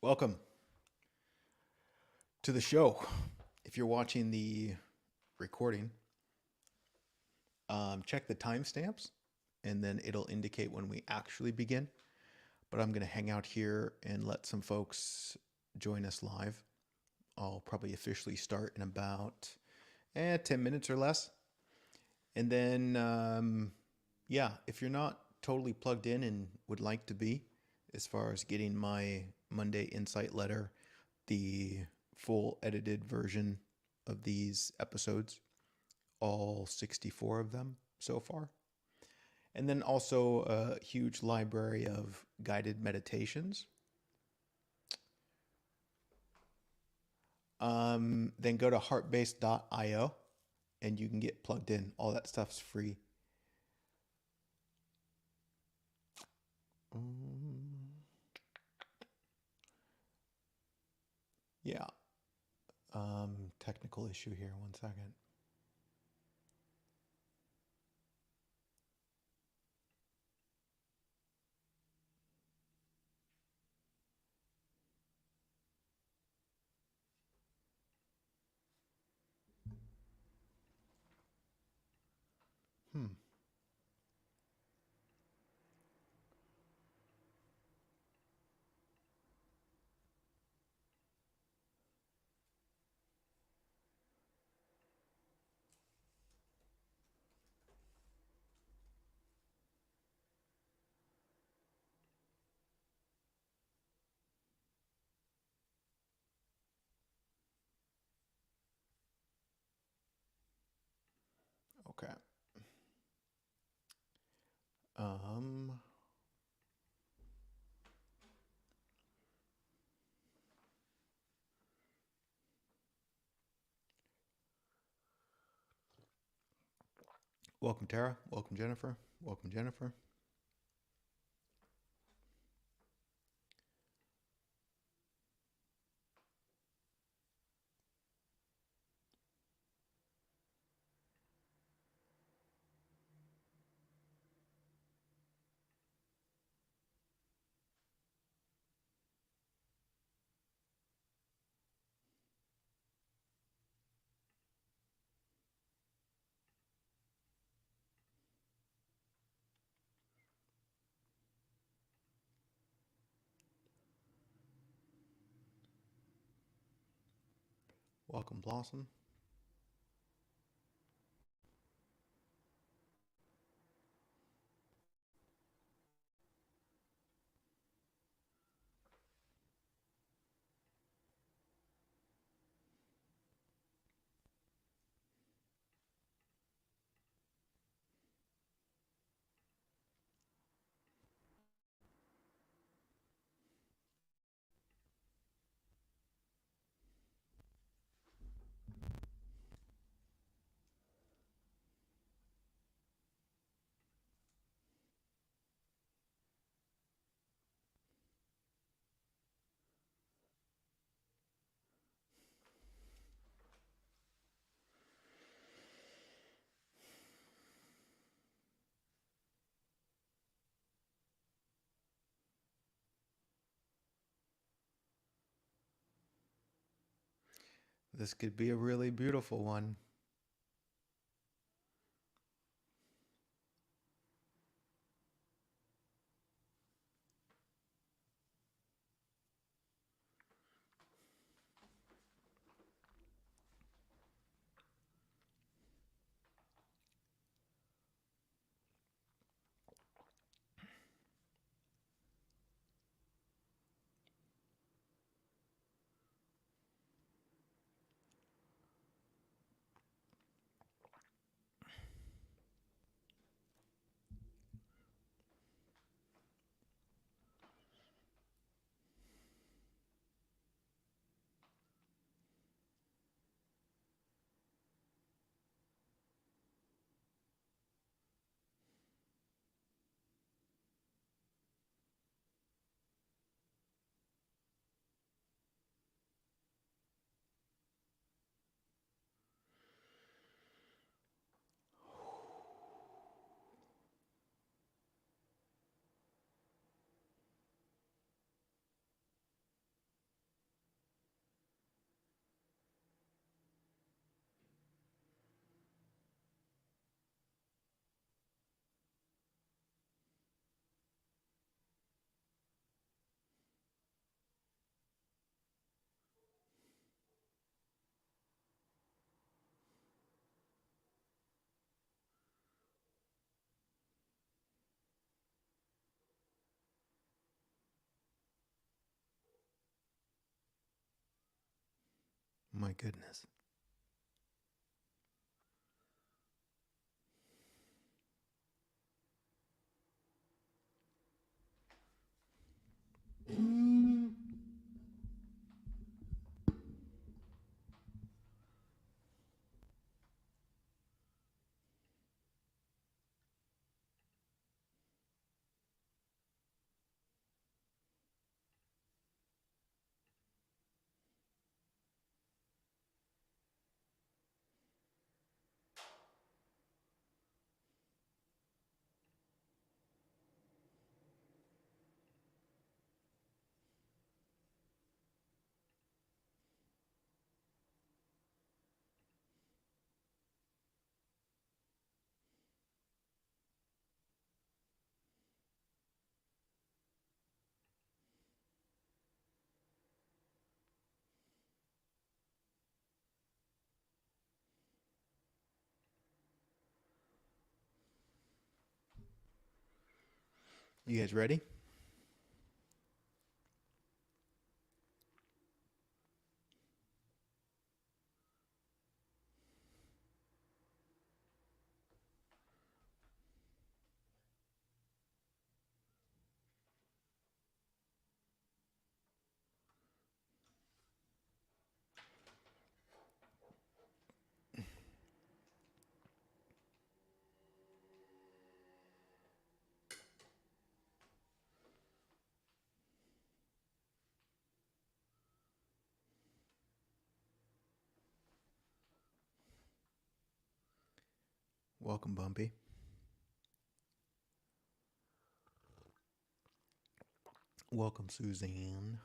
Welcome to the show. If you're watching the recording, check the timestamps and then it'll indicate when we actually begin. But I'm going to hang out here and let some folks join us live. I'll probably officially start in about 10 minutes or less. And then, if you're not totally plugged in and would like to be, as far as getting my Monday Insight letter, the full edited version of these episodes, all 64 of them so far. And then also a huge library of guided meditations. Then go to heartbase.io and you can get plugged in. All that stuff's free. Yeah. Technical issue here. 1 second. Okay. Welcome, Tara. Welcome, Jennifer. Welcome, Jennifer. Welcome, Blossom. This could be a really beautiful one. my goodness. You guys ready? Welcome, Bumpy. Welcome, Suzanne.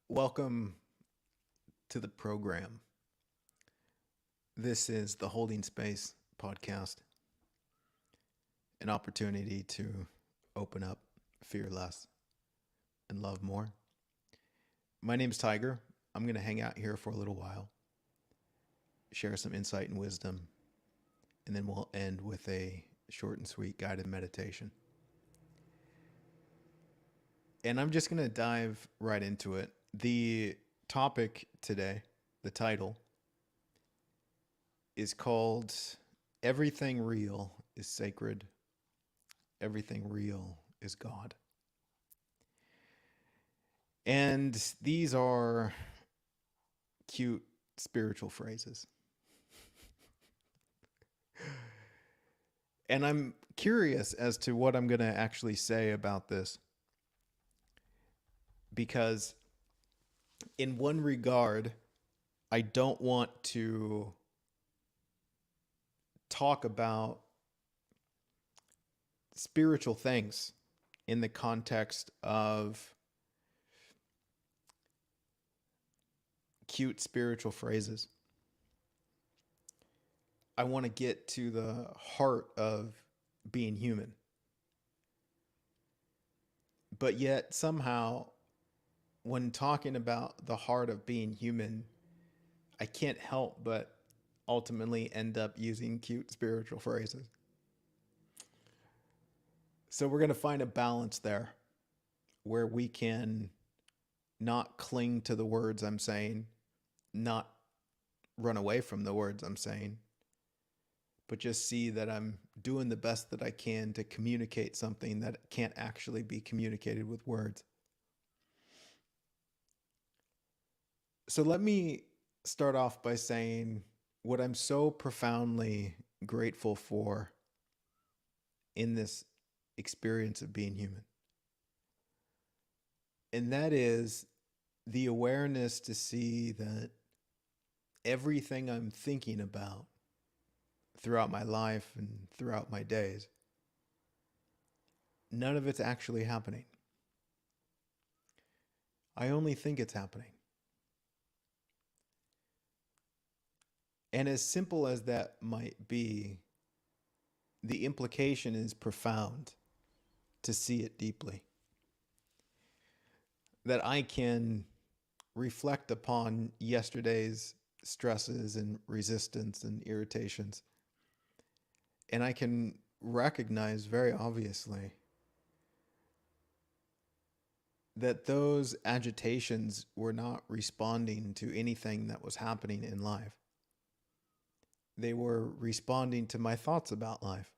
Welcome to the program. This is the Holding Space podcast, an opportunity to open up, fear less, and love more. My name's Tiger. I'm going to hang out here for a little while, share some insight and wisdom, and then we'll end with a short and sweet guided meditation. And I'm just going to dive right into it. The topic today, the title, is called Everything Real is Sacred. Everything Real is God. And these are cute spiritual phrases. And I'm curious as to what I'm going to actually say about this. Because in one regard, I don't want to talk about spiritual things in the context of cute spiritual phrases. I want to get to the heart of being human. But yet somehow, when talking about the heart of being human, I can't help but ultimately end up using cute spiritual phrases. So we're going to find a balance there where we can not cling to the words I'm saying, not run away from the words I'm saying, but just see that I'm doing the best that I can to communicate something that can't actually be communicated with words. So let me start off by saying what I'm so profoundly grateful for in this experience of being human. And that is the awareness to see that everything I'm thinking about throughout my life and throughout my days, none of it's actually happening. I only think it's happening. And as simple as that might be, the implication is profound to see it deeply. That I can reflect upon yesterday's stresses and resistance and irritations. And I can recognize very obviously that those agitations were not responding to anything that was happening in life. They were responding to my thoughts about life,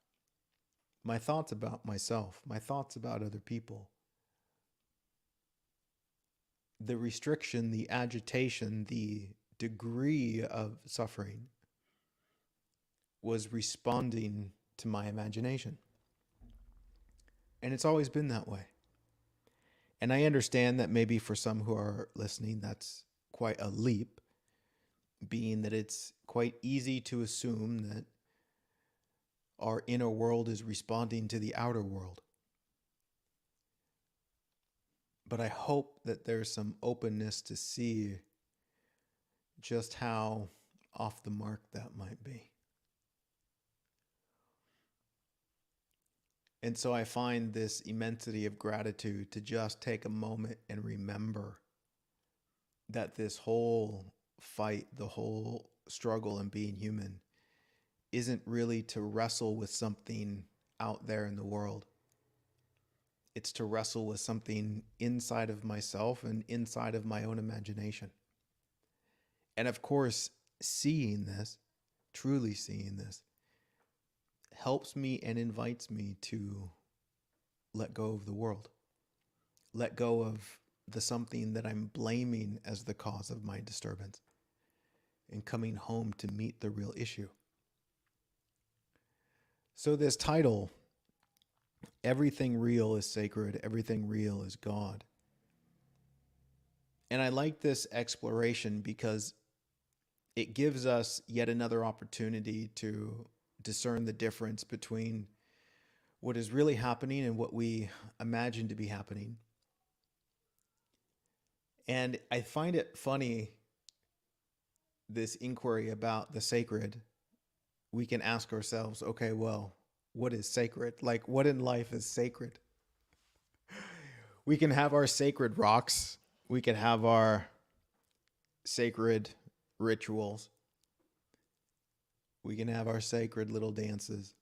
my thoughts about myself, my thoughts about other people. The restriction, the agitation, the degree of suffering was responding to my imagination. And it's always been that way. And I understand that maybe for some who are listening, that's quite a leap, being that it's quite easy to assume that our inner world is responding to the outer world. But I hope that there's some openness to see just how off the mark that might be. And so I find this immensity of gratitude to just take a moment and remember that this whole fight, the whole struggle in being human, isn't really to wrestle with something out there in the world. It's to wrestle with something inside of myself and inside of my own imagination. And of course, seeing this, truly seeing this, helps me and invites me to let go of the world. Let go of the something that I'm blaming as the cause of my disturbance, and coming home to meet the real issue. So this title, Everything Real is Sacred, Everything Real is God. And I like this exploration because it gives us yet another opportunity to discern the difference between what is really happening and what we imagine to be happening. And I find it funny, this inquiry about the sacred. We can ask ourselves, okay, well, what is sacred? Like, what in life is sacred? We can have our sacred rocks. We can have our sacred rituals. We can have our sacred little dances,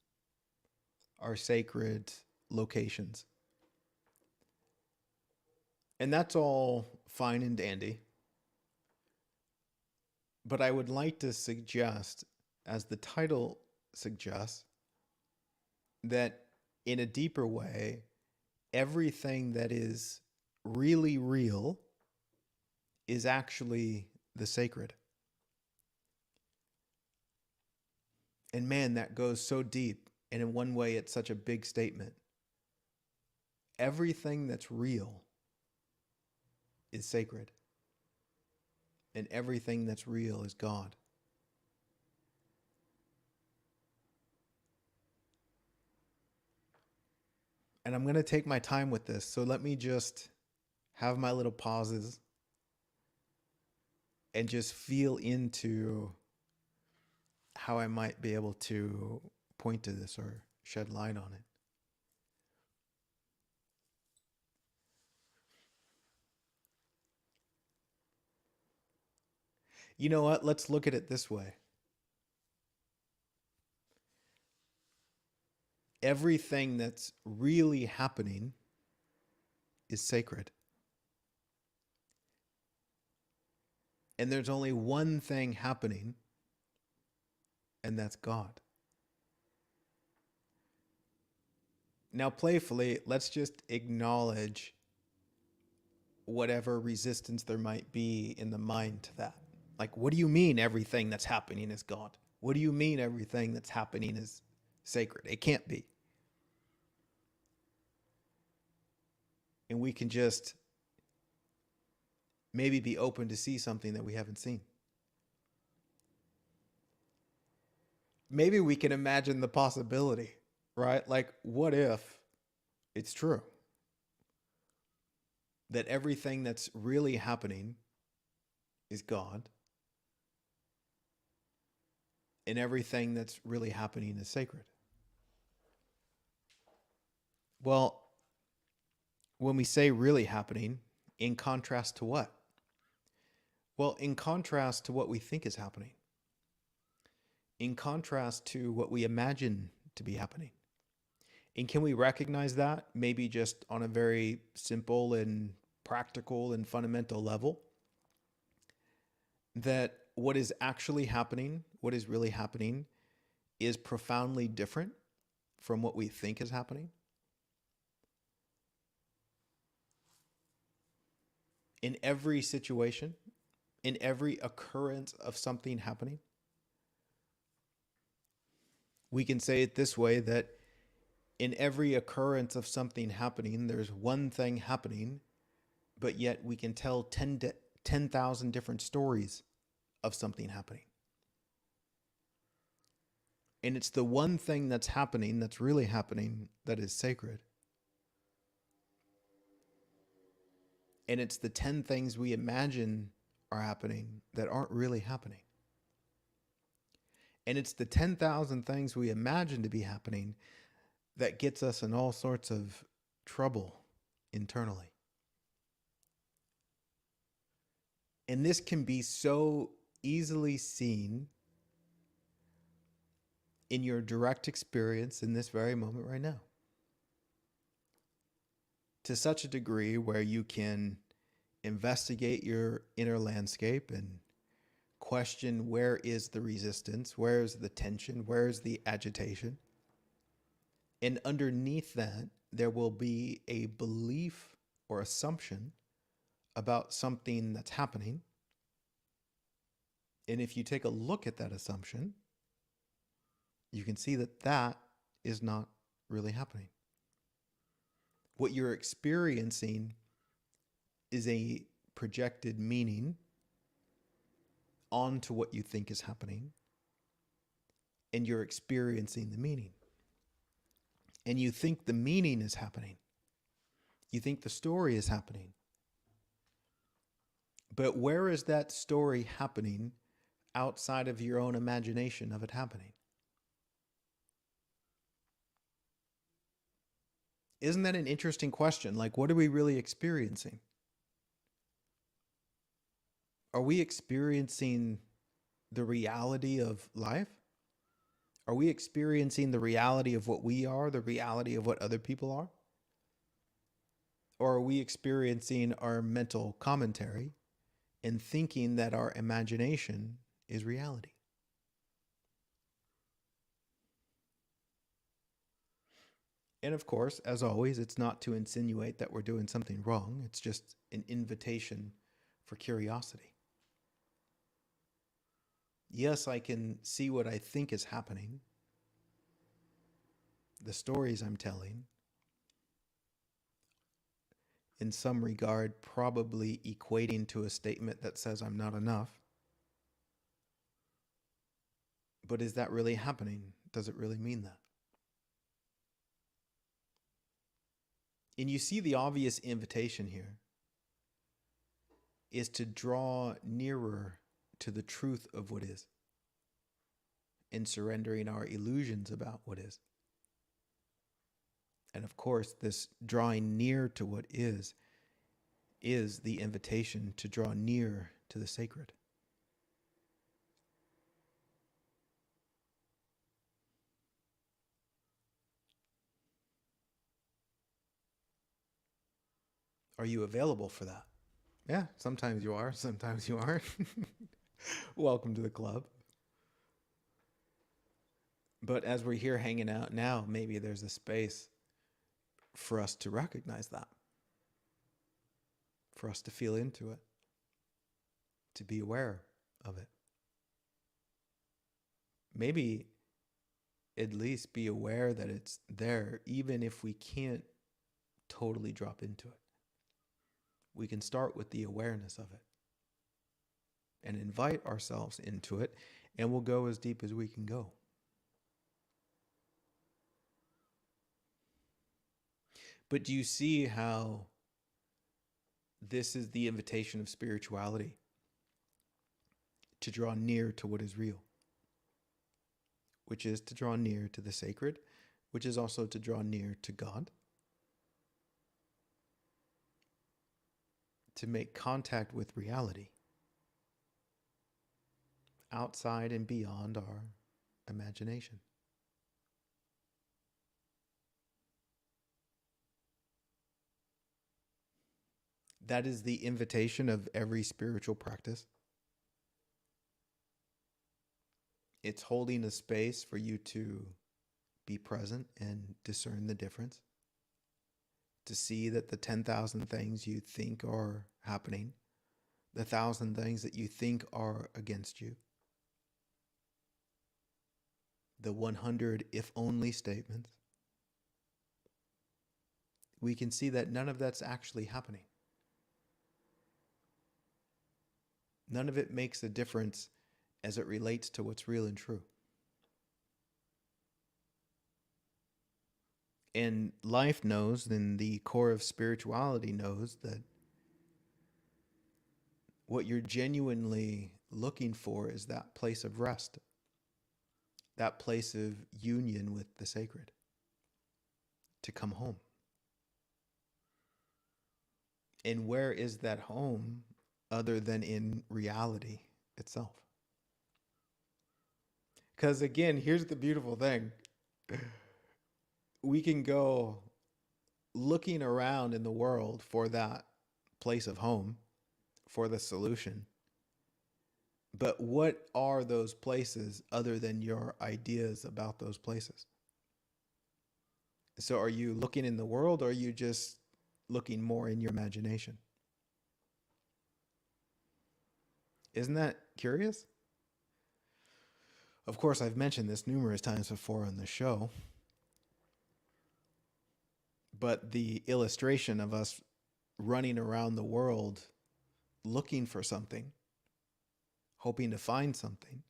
our sacred locations. And that's all fine and dandy. But I would like to suggest, as the title suggests, that in a deeper way, everything that is really real is actually the sacred. And man, that goes so deep. And in one way, it's such a big statement. Everything that's real is sacred. And everything that's real is God. And I'm going to take my time with this. So let me just have my little pauses and just feel into how I might be able to point to this or shed light on it. You know what? Let's look at it this way. Everything that's really happening is sacred. And there's only one thing happening, and that's God. Now, playfully, let's just acknowledge whatever resistance there might be in the mind to that. Like, what do you mean everything that's happening is God? What do you mean everything that's happening is sacred? It can't be. And we can just maybe be open to see something that we haven't seen. Maybe we can imagine the possibility, right? Like, what if it's true that everything that's really happening is God, and everything that's really happening is sacred? Well, when we say really happening, in contrast to what? Well, in contrast to what we think is happening, in contrast to what we imagine to be happening. And can we recognize that maybe just on a very simple and practical and fundamental level? That what is actually happening, what is really happening, is profoundly different from what we think is happening. In every situation, in every occurrence of something happening, we can say it this way, that in every occurrence of something happening, there's one thing happening, but yet we can tell 10,000 different stories of something happening. And it's the one thing that's happening, that's really happening, that is sacred. And it's the 10 things we imagine are happening that aren't really happening. And it's the 10,000 things we imagine to be happening that gets us in all sorts of trouble internally. And this can be so easily seen in your direct experience in this very moment right now. To such a degree where you can investigate your inner landscape and question, where is the resistance? Where is the tension? Where is the agitation? And underneath that, there will be a belief or assumption about something that's happening. And if you take a look at that assumption, you can see that that is not really happening. What you're experiencing is a projected meaning onto what you think is happening, and you're experiencing the meaning. And you think the meaning is happening. You think the story is happening. But where is that story happening outside of your own imagination of it happening? Isn't that an interesting question? Like, what are we really experiencing? Are we experiencing the reality of life? Are we experiencing the reality of what we are, the reality of what other people are? Or are we experiencing our mental commentary and thinking that our imagination is reality? And of course, as always, it's not to insinuate that we're doing something wrong. It's just an invitation for curiosity. Yes, I can see what I think is happening, the stories I'm telling, in some regard, probably equating to a statement that says I'm not enough. But is that really happening? Does it really mean that? And you see the obvious invitation here is to draw nearer to the truth of what is, and surrendering our illusions about what is. And of course, this drawing near to what is the invitation to draw near to the sacred. Are you available for that? Yeah, sometimes you are, sometimes you aren't. Welcome to the club. But as we're here hanging out now, maybe there's a space for us to recognize that, for us to feel into it, to be aware of it. Maybe at least be aware that it's there, even if we can't totally drop into it. We can start with the awareness of it and invite ourselves into it, and we'll go as deep as we can go. But do you see how this is the invitation of spirituality? To draw near to what is real, which is to draw near to the sacred, which is also to draw near to God, to make contact with reality, outside and beyond our imagination. That is the invitation of every spiritual practice. It's holding a space for you to be present and discern the difference. To see that the 10,000 things you think are happening, the 1,000 things that you think are against you, the 100 if only statements, we can see that none of that's actually happening. None of it makes a difference as it relates to what's real and true. And life knows, and the core of spirituality knows, that what you're genuinely looking for is that place of rest, that place of union with the sacred, to come home. And where is that home other than in reality itself? Because again, here's the beautiful thing. We can go looking around in the world for that place of home, for the solution. But what are those places other than your ideas about those places? So are you looking in the world, or are you just looking more in your imagination? Isn't that curious? Of course, I've mentioned this numerous times before on the show, but the illustration of us running around the world looking for something, hoping to find something,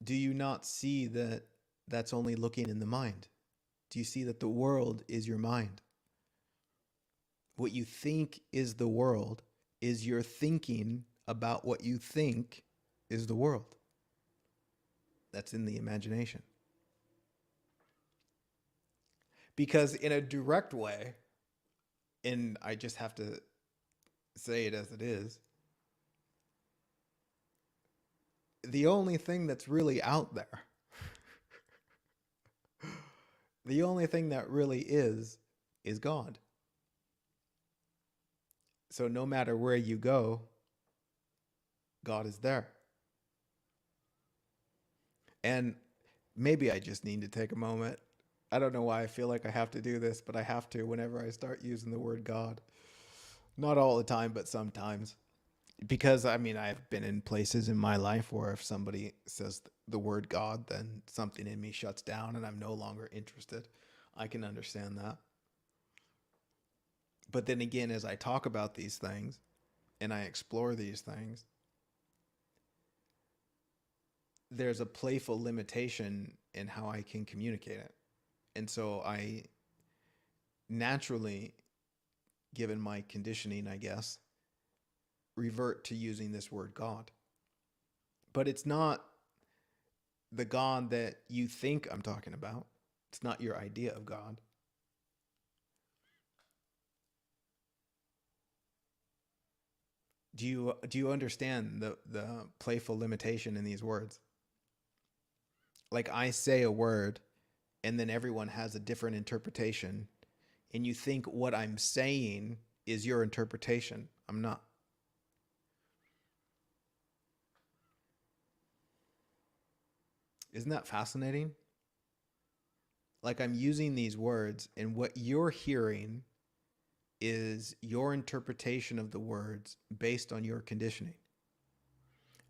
do you not see that that's only looking in the mind? Do you see that the world is your mind? What you think is the world is your thinking about what you think is the world. That's in the imagination. Because in a direct way, and I just have to say it as it is, the only thing that's really out there, the only thing that really is God. So no matter where you go, God is there. And maybe I just need to take a moment. I don't know why I feel like I have to do this, but I have to whenever I start using the word God. Not all the time, but sometimes. Because, I mean, I've been in places in my life where if somebody says the word God, then something in me shuts down and I'm no longer interested. I can understand that. But then again, as I talk about these things and I explore these things, there's a playful limitation in how I can communicate it. And so I naturally, given my conditioning, I guess, revert to using this word God. But it's not the God that you think I'm talking about. It's not your idea of God. Do you understand the playful limitation in these words? Like I say a word and then everyone has a different interpretation and you think what I'm saying is your interpretation. I'm not. Isn't that fascinating? Like, I'm using these words, and what you're hearing is your interpretation of the words based on your conditioning.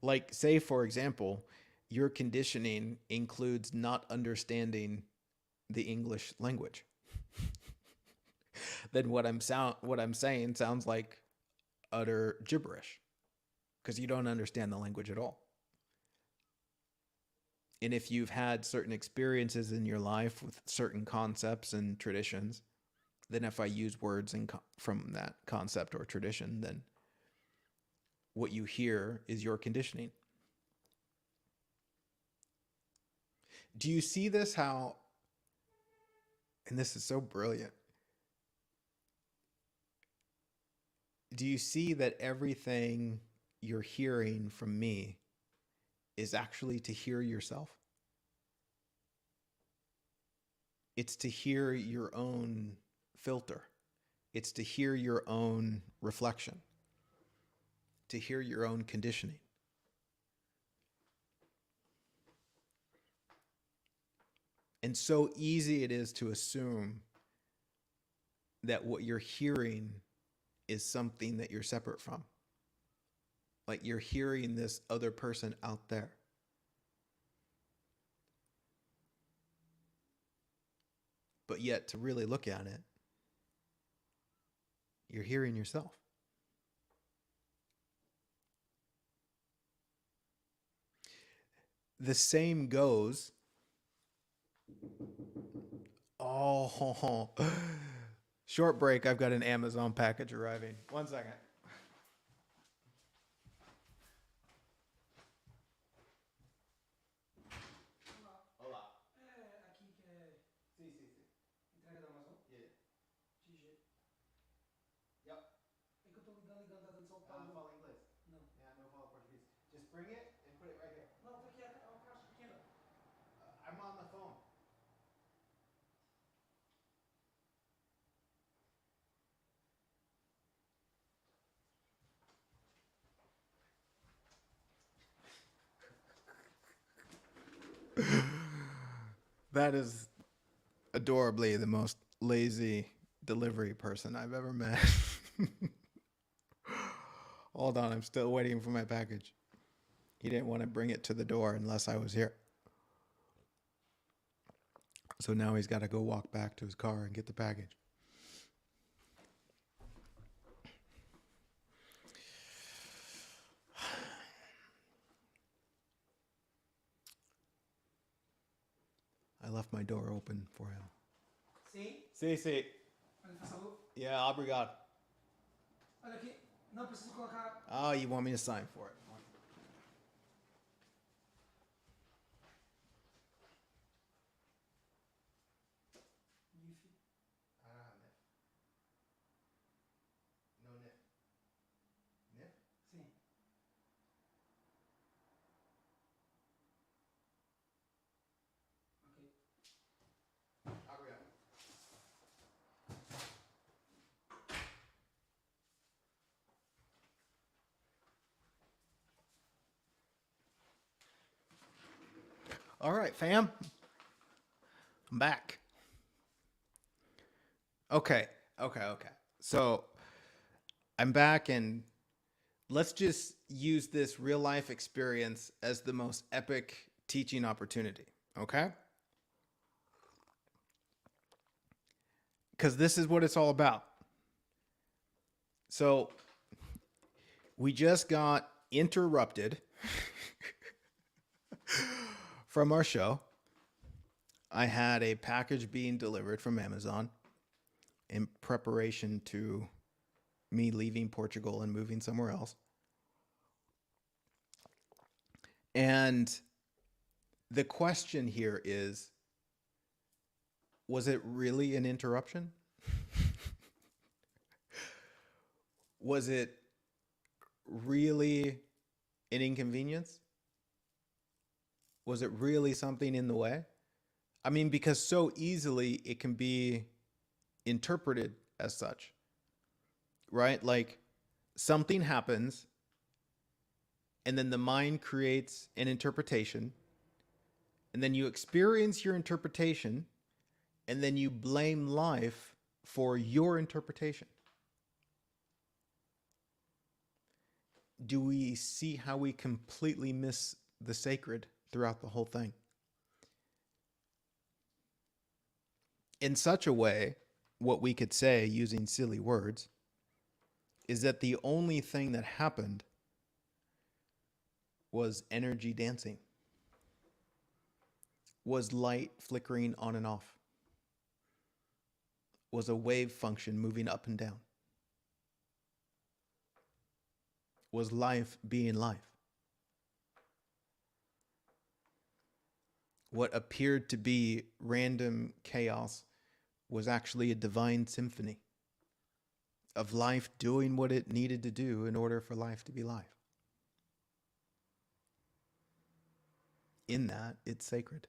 Like, say, for example, your conditioning includes not understanding the English language. Then what I'm saying sounds like utter gibberish because you don't understand the language at all. And if you've had certain experiences in your life with certain concepts and traditions, then if I use words from that concept or tradition, then what you hear is your conditioning. Do you see this? How, and this is so brilliant. Do you see that everything you're hearing from me is actually to hear yourself? It's to hear your own filter. It's to hear your own reflection, to hear your own conditioning. And so easy it is to assume that what you're hearing is something that you're separate from. Like you're hearing this other person out there. But yet, to really look at it, you're hearing yourself. The same goes. Oh, short break. I've got an Amazon package arriving. 1 second. Olá. É aqui que é Sim, sim, sim. entrega da Amazon? Yeah. GG. Yep. É que eu tô ligando, tá dando São Ah, Paulo. fala inglês. Não. Yeah, no fala português. Just bring it and put it right here. Não, tá aqui, é uma caixa pequena. I'm on the phone. That is adorably the most lazy delivery person I've ever met. Hold on, I'm still waiting for my package. He didn't want to bring it to the door unless I was here. So now he's got to go walk back to his car and get the package. I left my door open for him. Sim. Sim, sim. Olha, faz favor. Yeah, obrigado. Olha aqui. Não, preciso colocar. Oh, you want me to sign for it? GIF. I don't have NIF. No NIF. NIF? Sim. Ok. Obrigado. All right, fam. I'm back. Okay. So I'm back, and let's just use this real life experience as the most epic teaching opportunity. Okay? Because this is what it's all about. So we just got interrupted from our show. I had a package being delivered from Amazon in preparation to me leaving Portugal and moving somewhere else. And the question here is, was it really an interruption? Was it really an inconvenience? Was it really something in the way? I mean, because so easily it can be interpreted as such, right? Like something happens and then the mind creates an interpretation, and then you experience your interpretation, and then you blame life for your interpretation. Do we see how we completely miss the sacred throughout the whole thing? In such a way, what we could say, using silly words, is that the only thing that happened was energy dancing, was light flickering on and off, was a wave function moving up and down, was life being life. What appeared to be random chaos was actually a divine symphony of life doing what it needed to do in order for life to be life. In that, it's sacred.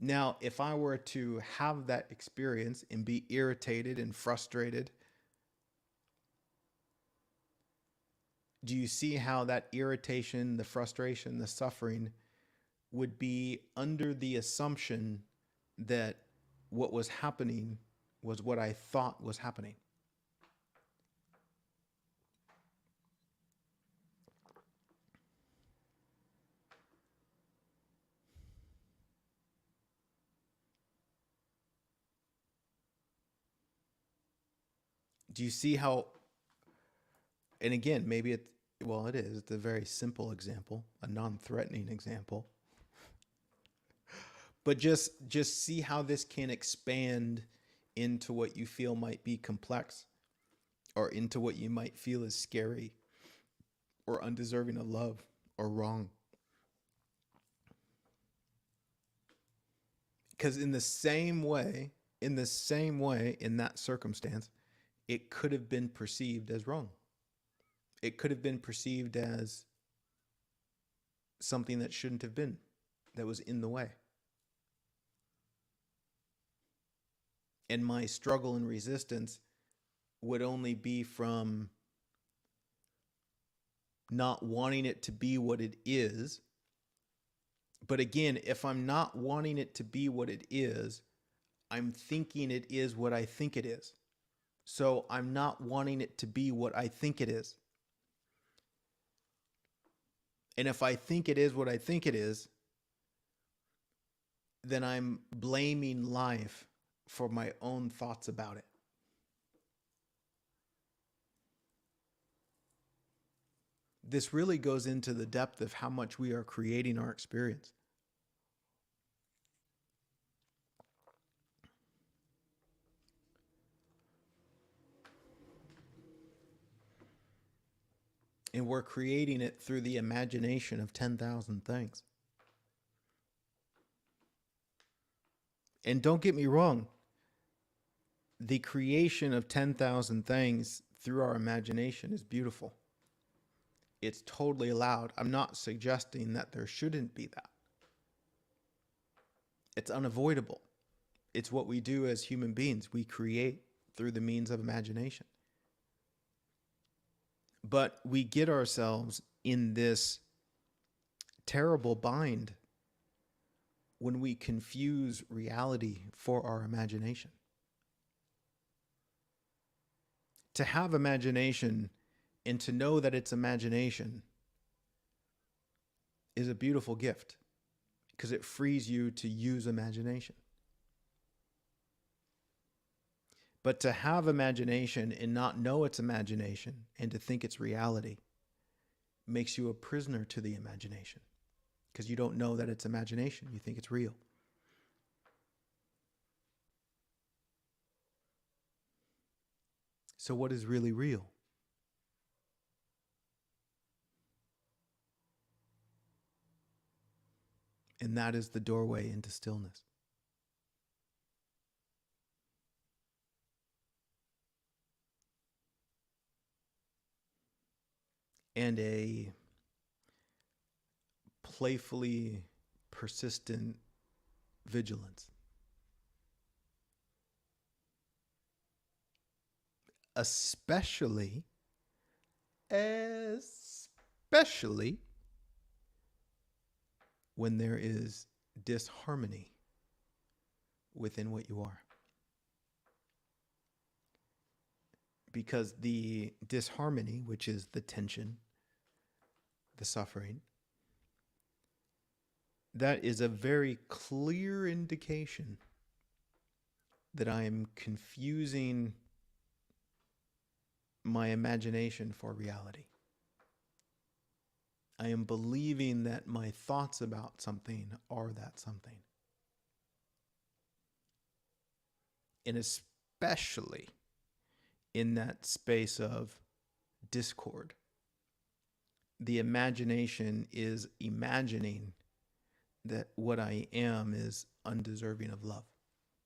Now, if I were to have that experience and be irritated and frustrated, do you see how that irritation, the frustration, the suffering would be under the assumption that what was happening was what I thought was happening? Do you see how, and again, maybe it is, it's a very simple example, a non-threatening example. But just see how this can expand into what you feel might be complex, or into what you might feel is scary or undeserving of love or wrong. Because in the same way, in that circumstance, it could have been perceived as wrong. It could have been perceived as something that shouldn't have been, that was in the way. And my struggle and resistance would only be from not wanting it to be what it is. But again, if I'm not wanting it to be what it is, I'm thinking it is what I think it is. So I'm not wanting it to be what I think it is. And if I think it is what I think it is, then I'm blaming life for my own thoughts about it. This really goes into the depth of how much we are creating our experience. And we're creating it through the imagination of 10,000 things. And don't get me wrong, the creation of 10,000 things through our imagination is beautiful. It's totally allowed. I'm not suggesting that there shouldn't be that. It's unavoidable. It's what we do as human beings. We create through the means of imagination. But we get ourselves in this terrible bind when we confuse reality for our imagination. To have imagination and to know that it's imagination is a beautiful gift, because it frees you to use imagination. But to have imagination and not know it's imagination and to think it's reality makes you a prisoner to the imagination, because you don't know that it's imagination. You think it's real. So what is really real? And that is the doorway into stillness. And a playfully persistent, vigilance. Especially when there is disharmony within what you are. Because the disharmony, which is the tension, the suffering, that is a very clear indication that I am confusing my imagination for reality. I am believing that my thoughts about something are that something. And especially in that space of discord, the imagination is imagining that what I am is undeserving of love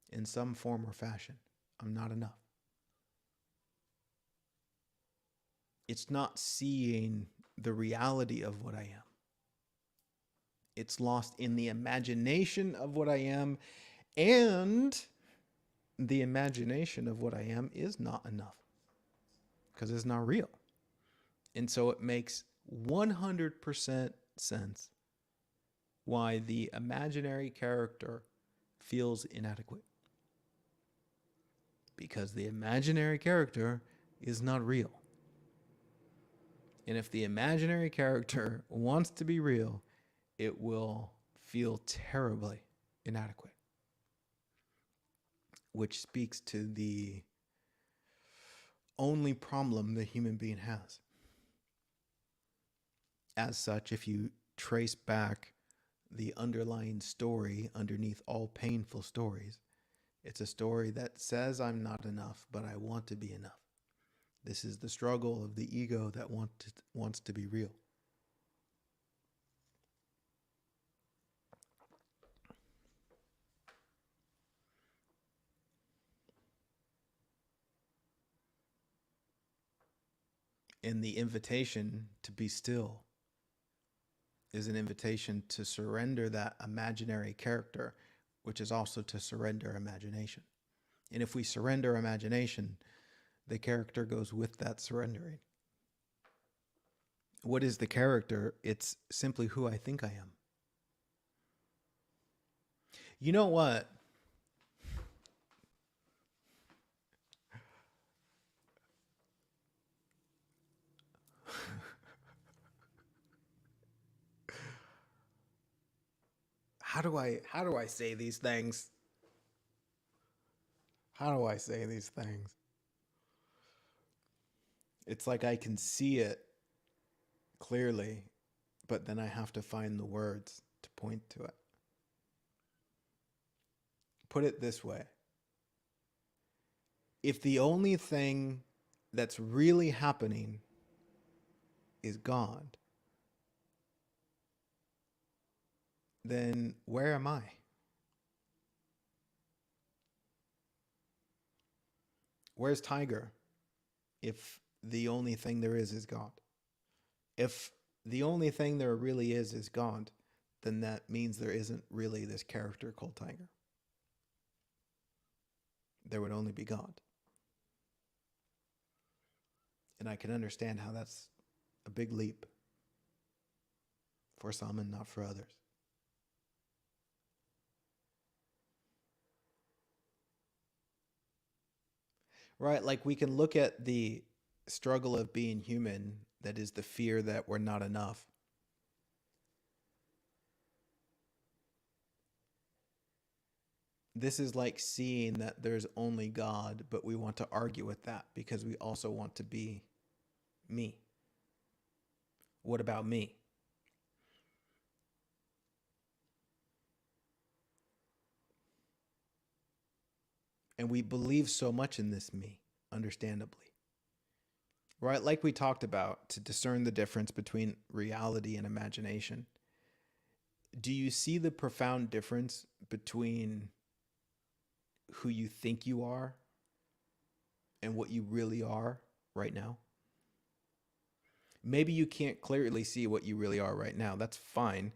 in some form or fashion. I'm not enough. It's not seeing the reality of what I am. It's lost in the imagination of what I am, and the imagination of what I am is not enough because it's not real. And so it makes 100% sense why the imaginary character feels inadequate. Because the imaginary character is not real. And if the imaginary character wants to be real, it will feel terribly inadequate. Which speaks to the only problem the human being has. As such, if you trace back the underlying story underneath all painful stories, it's a story that says I'm not enough, but I want to be enough. This is the struggle of the ego that wants to be real. And the invitation to be still is an invitation to surrender that imaginary character, which is also to surrender imagination. And if we surrender imagination, the character goes with that surrendering. What is the character? It's simply who I think I am. You know what? How do I say these things? How do I say these things? It's like I can see it clearly, but then I have to find the words to point to it. Put it this way. If the only thing that's really happening is God, then where am I? Where's Tiger if the only thing there is God? If the only thing there really is God, then that means there isn't really this character called Tiger. There would only be God. And I can understand how that's a big leap for some and not for others. Right? Like we can look at the struggle of being human, that is the fear that we're not enough. This is like seeing that there's only God, but we want to argue with that because we also want to be me. What about me? And we believe so much in this me, understandably. Right? Like we talked about, to discern the difference between reality and imagination. Do you see the profound difference between who you think you are and what you really are right now? Maybe you can't clearly see what you really are right now. That's fine.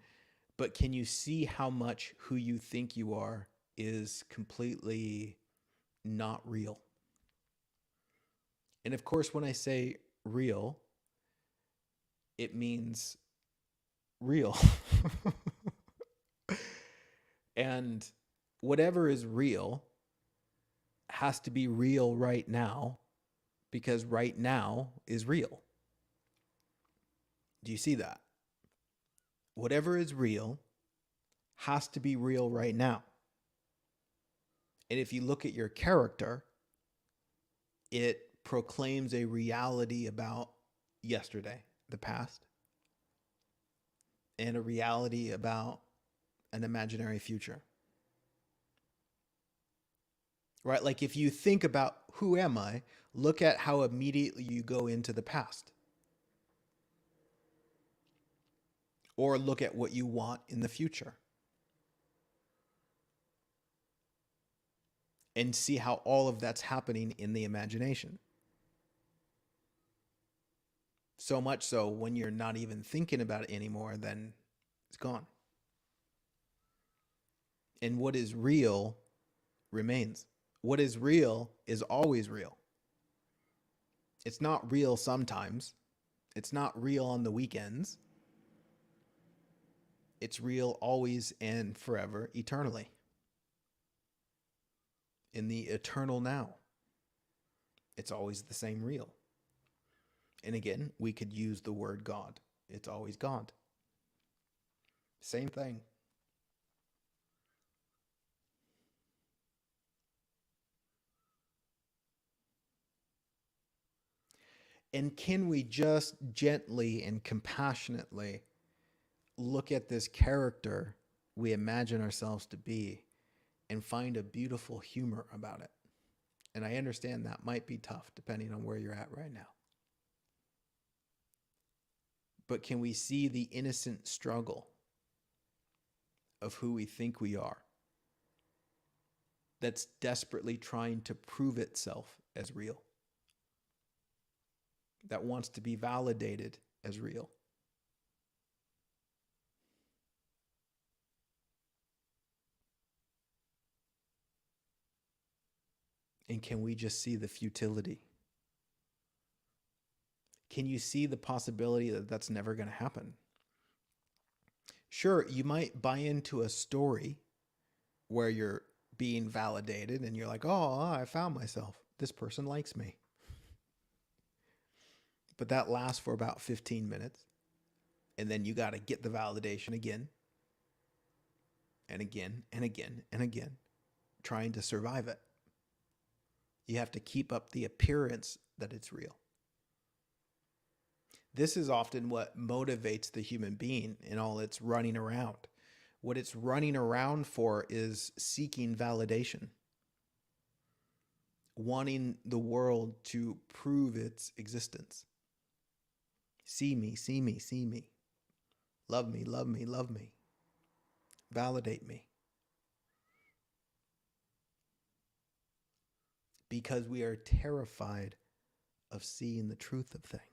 But can you see how much who you think you are is completely not real? And of course, when I say real, it means real. And whatever is real has to be real right now, because right now is real. Do you see that? Whatever is real has to be real right now. And if you look at your character, it proclaims a reality about yesterday, the past, and a reality about an imaginary future. Right? Like if you think about who am I, look at how immediately you go into the past. Or look at what you want in the future. And see how all of that's happening in the imagination. So much so when you're not even thinking about it anymore, then it's gone. And what is real remains. What is real is always real. It's not real sometimes. It's not real on the weekends. It's real always and forever, eternally. In the eternal now. It's always the same real. And again, we could use the word God. It's always God. Same thing. And can we just gently and compassionately look at this character we imagine ourselves to be and find a beautiful humor about it? And I understand that might be tough depending on where you're at right now. But can we see the innocent struggle of who we think we are that's desperately trying to prove itself as real? That wants to be validated as real. And can we just see the futility? Can you see the possibility that that's never going to happen? Sure, you might buy into a story where you're being validated and you're like, oh, I found myself. This person likes me. But that lasts for about 15 minutes. And then you got to get the validation again and again and again and again, trying to survive it. You have to keep up the appearance that it's real. This is often what motivates the human being in all its running around. What it's running around for is seeking validation, wanting the world to prove its existence. See me, see me, see me. Love me, love me, love me. Validate me. Because we are terrified of seeing the truth of things.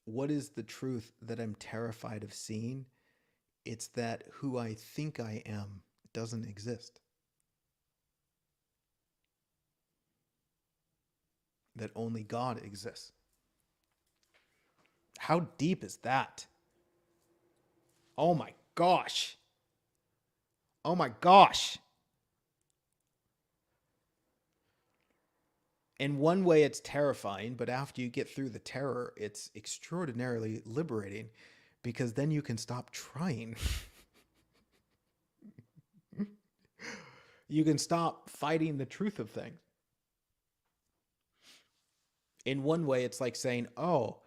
What is the truth that I'm terrified of seeing? It's that who I think I am doesn't exist. That only God exists. How deep is that? Oh my gosh. Oh my gosh. In one way, it's terrifying, but after you get through the terror, it's extraordinarily liberating because then you can stop trying. You can stop fighting the truth of things. In one way, it's like saying, oh,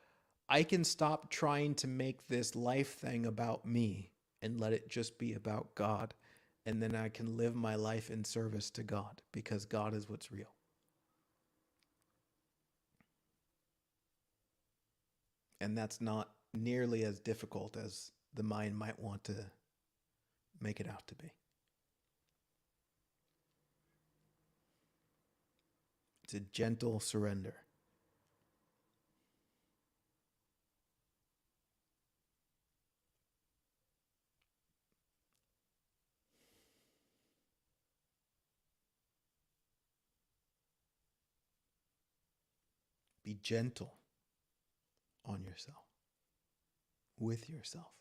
I can stop trying to make this life thing about me and let it just be about God. And then I can live my life in service to God because God is what's real. And that's not nearly as difficult as the mind might want to make it out to be. It's a gentle surrender. Be gentle on yourself, with yourself.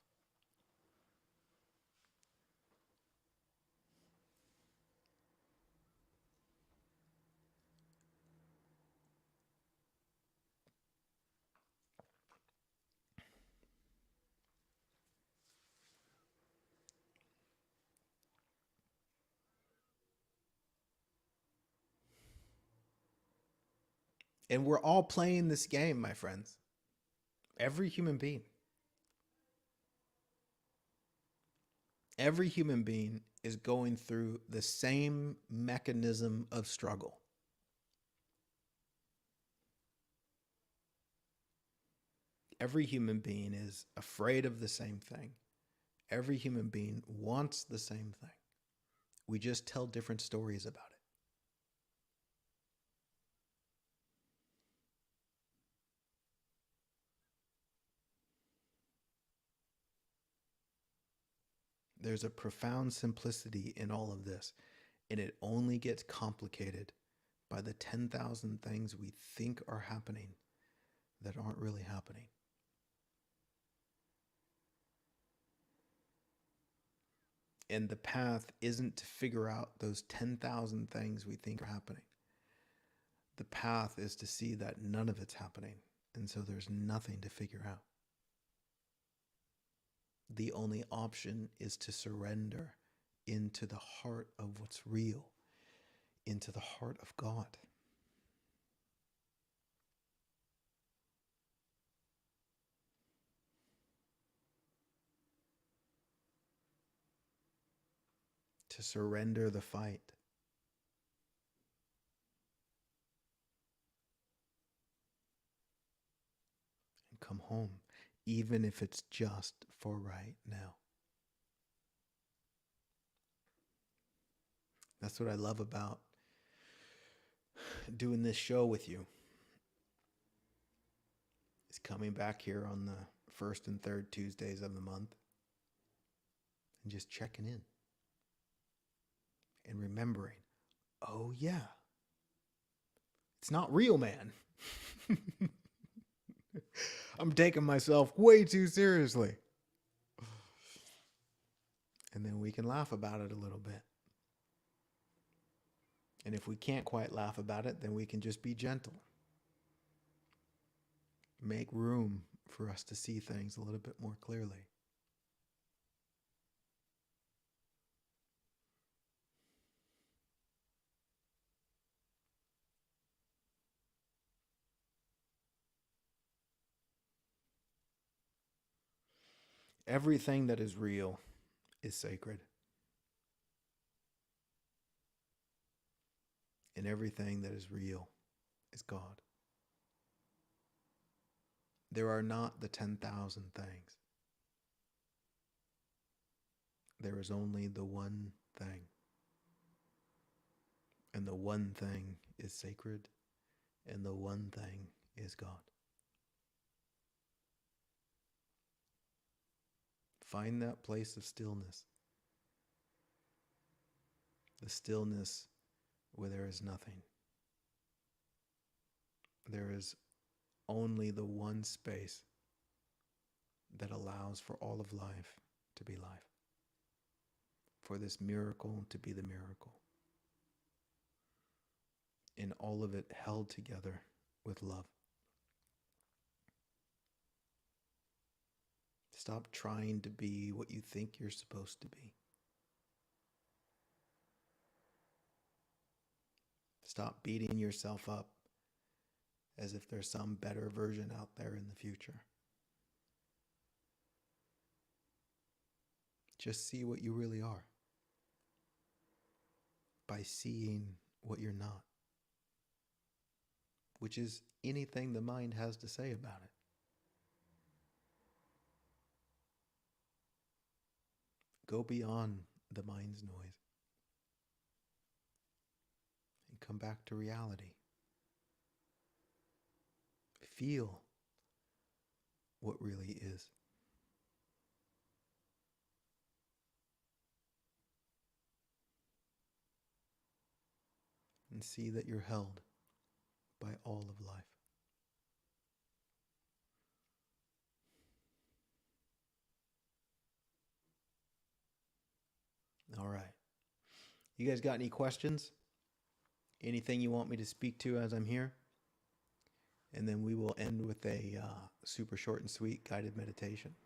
And we're all playing this game, my friends. Every human being. Every human being is going through the same mechanism of struggle. Every human being is afraid of the same thing. Every human being wants the same thing. We just tell different stories about it. There's a profound simplicity in all of this, and it only gets complicated by the 10,000 things we think are happening that aren't really happening. And the path isn't to figure out those 10,000 things we think are happening. The path is to see that none of it's happening, and so there's nothing to figure out. The only option is to surrender into the heart of what's real, into the heart of God. To surrender the fight. And come home, even if it's just for right now. That's what I love about doing this show with you. Is coming back here on the first and third Tuesdays of the month and just checking in and remembering, oh yeah, it's not real, man. I'm taking myself way too seriously. And then we can laugh about it a little bit. And if we can't quite laugh about it, then we can just be gentle. Make room for us to see things a little bit more clearly. Everything that is real is sacred. And everything that is real is God. There are not the 10,000 things. There is only the one thing. And the one thing is sacred, and the one thing is God. Find that place of stillness. The stillness where there is nothing. There is only the one space that allows for all of life to be life. For this miracle to be the miracle. And all of it held together with love. Stop trying to be what you think you're supposed to be. Stop beating yourself up as if there's some better version out there in the future. Just see what you really are by seeing what you're not, which is anything the mind has to say about it. Go beyond the mind's noise and come back to reality. Feel what really is. And see that you're held by all of life. All right. You guys got any questions? Anything you want me to speak to as I'm here? And then we will end with a super short and sweet guided meditation.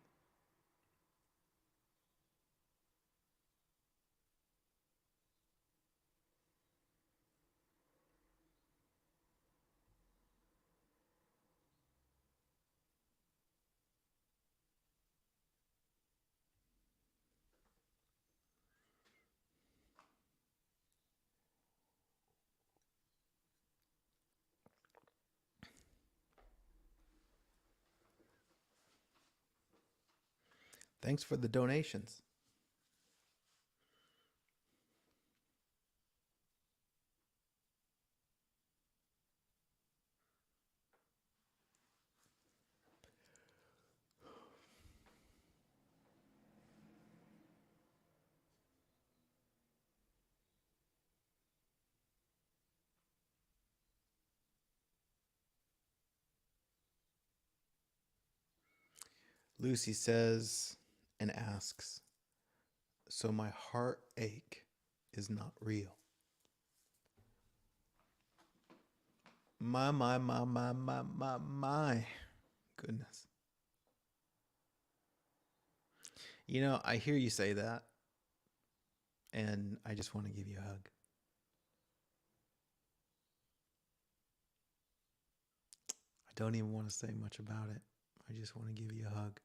Thanks for the donations. Lucy says and asks, so my heartache is not real. My goodness. You know, I hear you say that, and I just want to give you a hug. I don't even want to say much about it. I just want to give you a hug.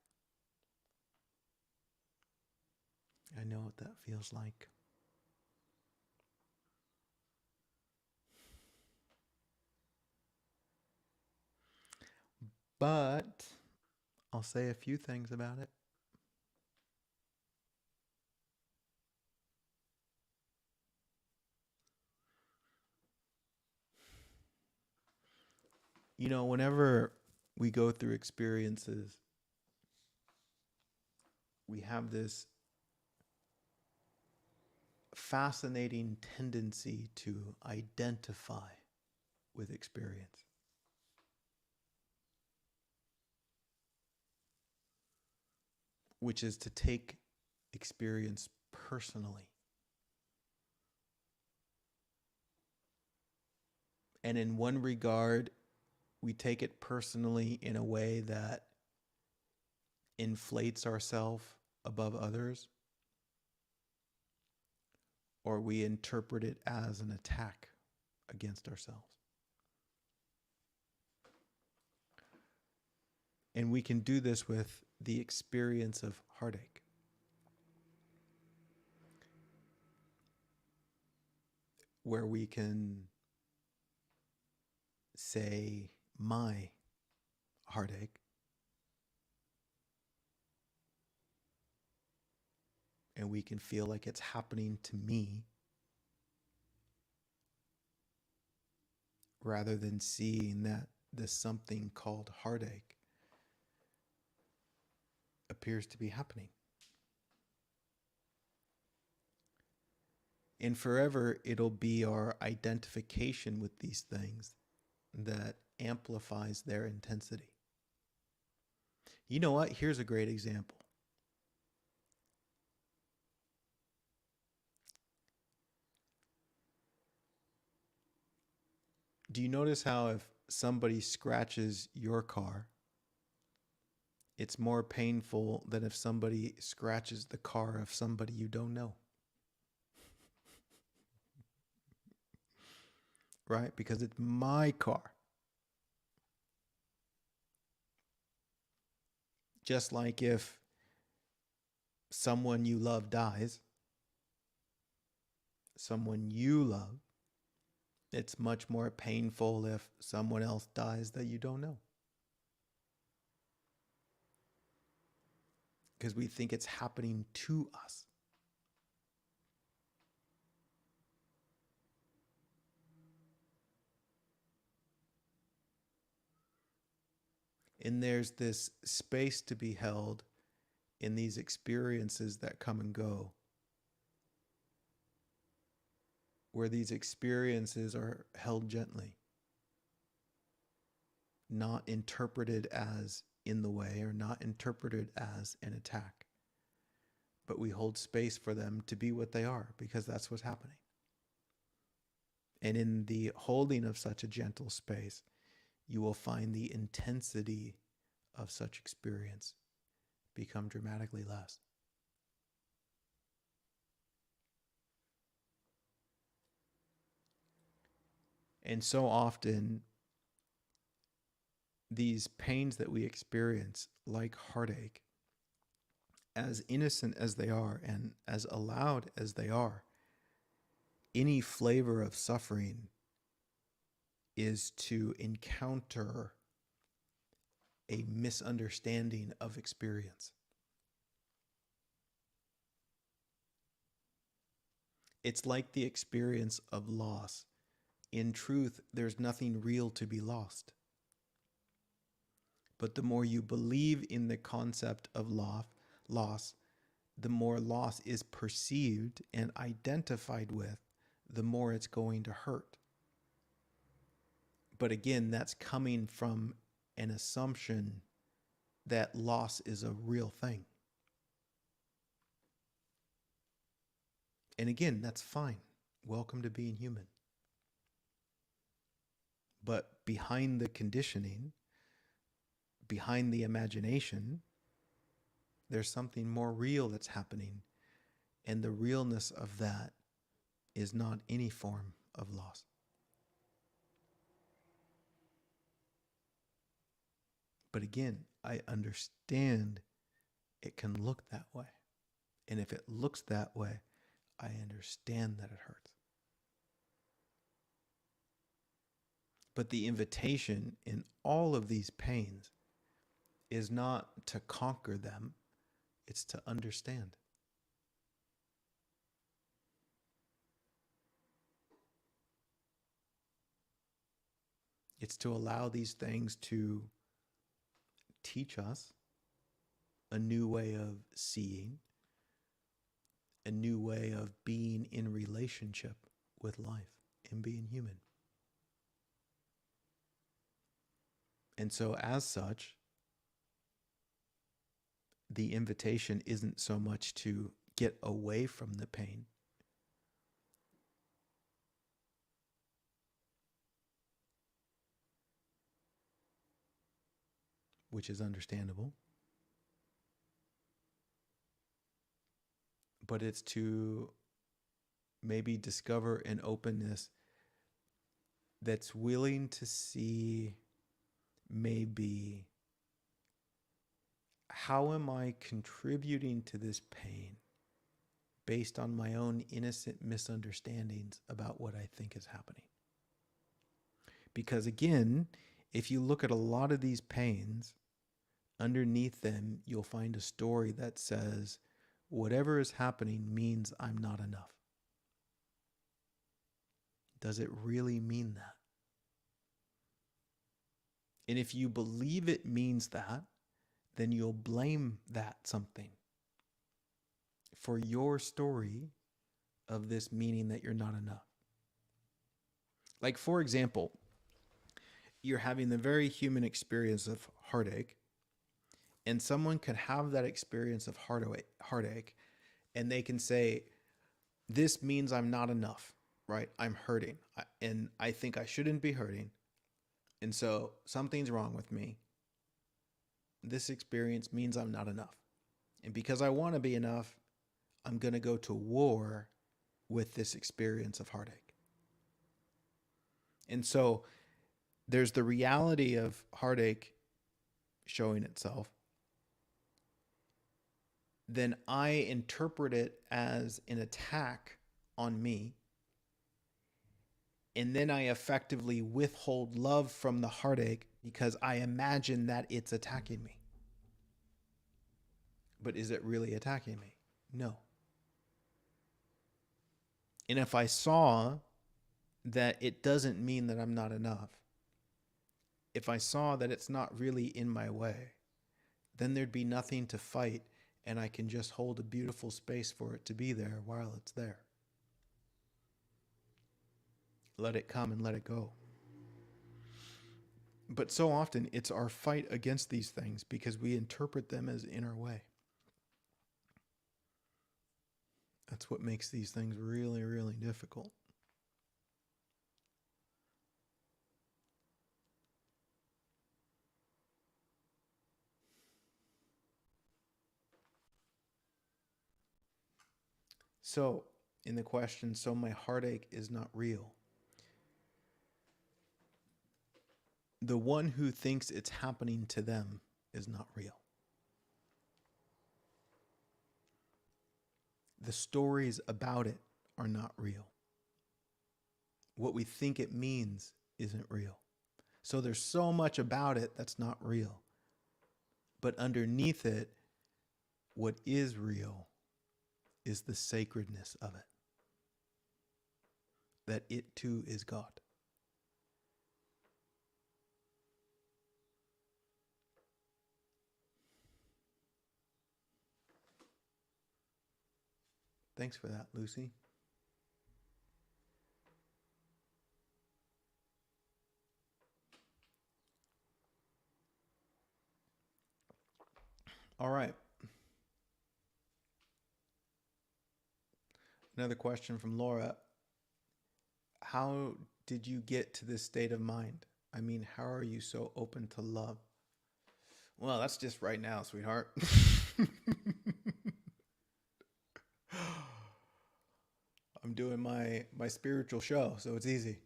I know what that feels like. But I'll say a few things about it. You know, whenever we go through experiences, we have this fascinating tendency to identify with experience. Which is to take experience personally. And in one regard, we take it personally in a way that inflates ourselves above others, or we interpret it as an attack against ourselves. And we can do this with the experience of heartache. Where we can say, my heartache, and we can feel like it's happening to me, rather than seeing that this something called heartache appears to be happening. And forever, it'll be our identification with these things that amplifies their intensity. You know what? Here's a great example. Do you notice how if somebody scratches your car, it's more painful than if somebody scratches the car of somebody you don't know? Right? Because it's my car. Just like if someone you love dies, someone you love, it's much more painful if someone else dies that you don't know. Because we think it's happening to us. And there's this space to be held in these experiences that come and go, where these experiences are held gently, not interpreted as in the way or not interpreted as an attack, but we hold space for them to be what they are because that's what's happening. And in the holding of such a gentle space, you will find the intensity of such experience become dramatically less. And so often, these pains that we experience, like heartache, as innocent as they are and as allowed as they are, any flavor of suffering is to encounter a misunderstanding of experience. It's like the experience of loss. In truth, there's nothing real to be lost. But the more you believe in the concept of loss, the more loss is perceived and identified with, the more it's going to hurt. But again, that's coming from an assumption that loss is a real thing. And again, that's fine. Welcome to being human. But behind the conditioning, behind the imagination, there's something more real that's happening. And the realness of that is not any form of loss. But again, I understand it can look that way. And if it looks that way, I understand that it hurts. But the invitation in all of these pains is not to conquer them, it's to understand. It's to allow these things to teach us a new way of seeing, a new way of being in relationship with life and being human. And so as such, the invitation isn't so much to get away from the pain, which is understandable, but it's to maybe discover an openness that's willing to see maybe how am I contributing to this pain based on my own innocent misunderstandings about what I think is happening. Because again, if you look at a lot of these pains, underneath them, you'll find a story that says, whatever is happening means I'm not enough. Does it really mean that? And if you believe it means that, then you'll blame that something for your story of this meaning that you're not enough. Like, for example, you're having the very human experience of heartache, and someone could have that experience of heartache, and they can say, this means I'm not enough, right? I'm hurting, and I think I shouldn't be hurting, and so something's wrong with me. This experience means I'm not enough. And because I want to be enough, I'm going to go to war with this experience of heartache. And so there's the reality of heartache showing itself. Then I interpret it as an attack on me. And then I effectively withhold love from the heartache because I imagine that it's attacking me. But is it really attacking me? No. And if I saw that it doesn't mean that I'm not enough, if I saw that it's not really in my way, then there'd be nothing to fight, and I can just hold a beautiful space for it to be there while it's there. Let it come and let it go. But so often it's our fight against these things because we interpret them as in our way. That's what makes these things really, really difficult. So, in the question, so my heartache is not real. The one who thinks it's happening to them is not real. The stories about it are not real. What we think it means isn't real. So there's so much about it that's not real. But underneath it, what is real is the sacredness of it. That it too is God. Thanks for that, Lucy. All right. Another question from Laura. How did you get to this state of mind? I mean, how are you so open to love? Well, that's just right now, sweetheart. I'm doing my spiritual show, so it's easy.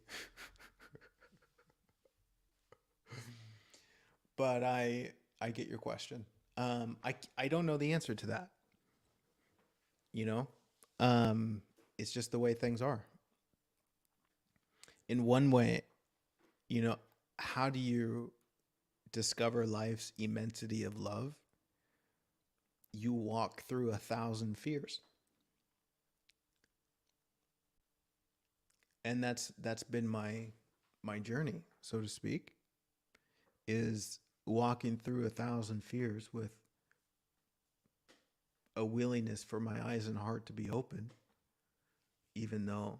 But I get your question. I don't know the answer to that. You know, it's just the way things are. In one way, you know, how do you discover life's immensity of love? You walk through 1,000 fears. And that's been my journey, so to speak, is walking through 1,000 fears with a willingness for my eyes and heart to be open, even though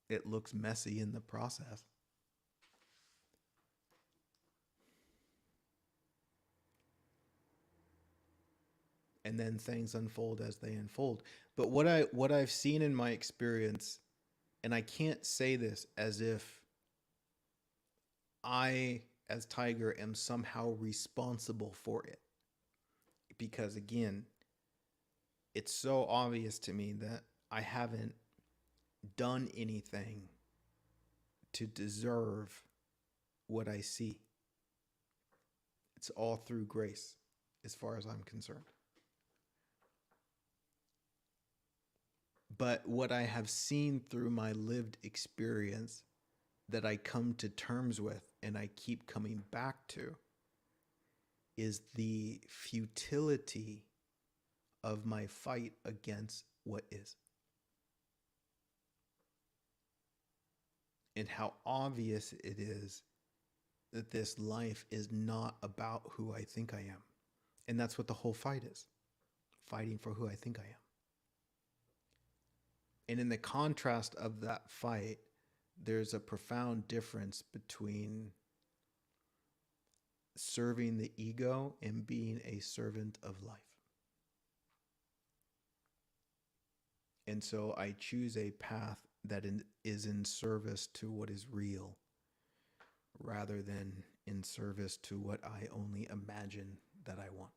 it looks messy in the process. And then things unfold as they unfold. But what I've seen in my experience, and I can't say this as if I, as Tiger, am somehow responsible for it. Because again, it's so obvious to me that I haven't done anything to deserve what I see. It's all through grace, as far as I'm concerned. But what I have seen through my lived experience that I come to terms with and I keep coming back to is the futility of my fight against what is. And how obvious it is that this life is not about who I think I am. And that's what the whole fight is. Fighting for who I think I am. And in the contrast of that fight, there's a profound difference between serving the ego and being a servant of life. And so I choose a path that is in service to what is real, rather than in service to what I only imagine that I want.